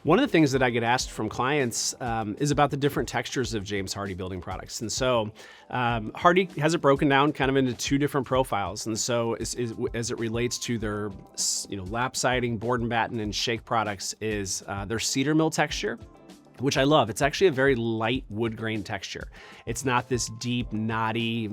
One of the things that I get asked from clients is about the different textures of James Hardie building products. And so Hardie has it broken down kind of into two different profiles. And so as it relates to their lap siding, board and batten, and shake products is their cedar mill texture, which I love. It's actually a very light wood grain texture. It's not this deep, knotty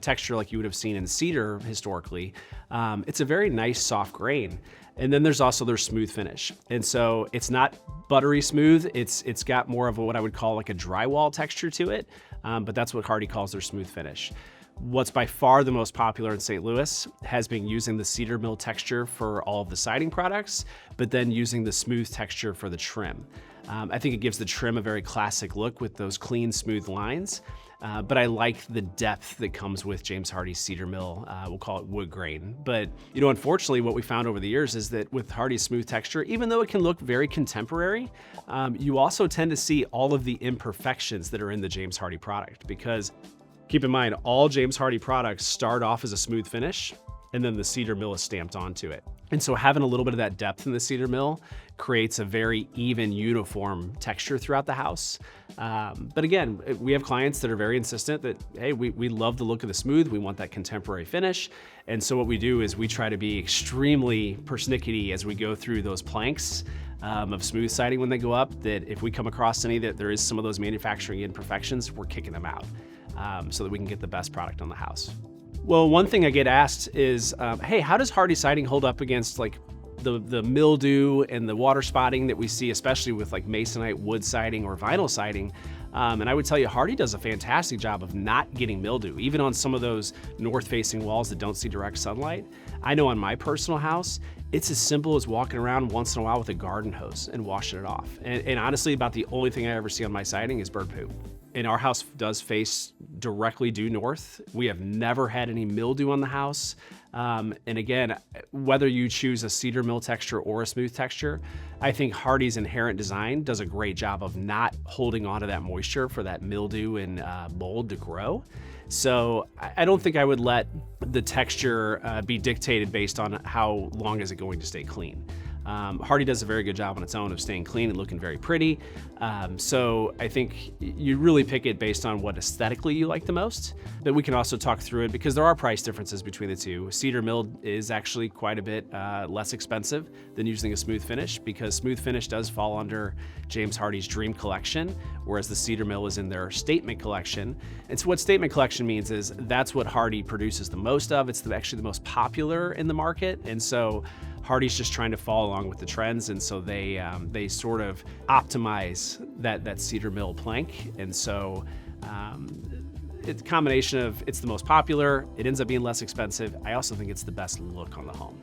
texture like you would have seen in cedar historically. It's a very nice, soft grain. And then there's also their smooth finish. And so it's not buttery smooth. It's got more of what I would call like a drywall texture to it. But that's what Hardie calls their smooth finish. What's by far the most popular in St. Louis has been using the cedar mill texture for all of the siding products, but then using the smooth texture for the trim. I think it gives the trim a very classic look with those clean, smooth lines. But I like the depth that comes with James Hardie's cedar mill. We'll call it wood grain. But unfortunately, what we found over the years is that with Hardie's smooth texture, even though it can look very contemporary, you also tend to see all of the imperfections that are in the James Hardie product. Because keep in mind, all James Hardie products start off as a smooth finish, and then the cedar mill is stamped onto it. And so having a little bit of that depth in the cedar mill creates a very even, uniform texture throughout the house. But again, we have clients that are very insistent that, hey, we love the look of the smooth, we want that contemporary finish. And so what we do is we try to be extremely persnickety as we go through those planks of smooth siding when they go up, that if we come across any that there is some of those manufacturing imperfections, we're kicking them out so that we can get the best product on the house. Well, one thing I get asked is, hey, how does Hardie siding hold up against like the mildew and the water spotting that we see, especially with like masonite wood siding or vinyl siding? And I would tell you, Hardie does a fantastic job of not getting mildew, even on some of those north-facing walls that don't see direct sunlight. I know on my personal house, it's as simple as walking around once in a while with a garden hose and washing it off. And honestly, about the only thing I ever see on my siding is bird poop. And our house does face directly due north. We have never had any mildew on the house. And again, whether you choose a cedar mill texture or a smooth texture, I think Hardie's inherent design does a great job of not holding onto that moisture for that mildew and mold to grow. So I don't think I would let the texture be dictated based on how long is it going to stay clean. Hardie does a very good job on its own of staying clean and looking very pretty. So I think you really pick it based on what aesthetically you like the most, but we can also talk through it because there are price differences between the two. Cedar mill is actually quite a bit less expensive than using a smooth finish, because smooth finish does fall under James Hardie's Dream Collection, whereas the cedar mill is in their Statement Collection. And so what Statement Collection means is that's what Hardie produces the most of. It's actually the most popular in the market. And so Hardie's just trying to follow along with the trends, and so they sort of optimize that cedar mill plank. And so it's a combination of it's the most popular, it ends up being less expensive. I also think it's the best look on the home.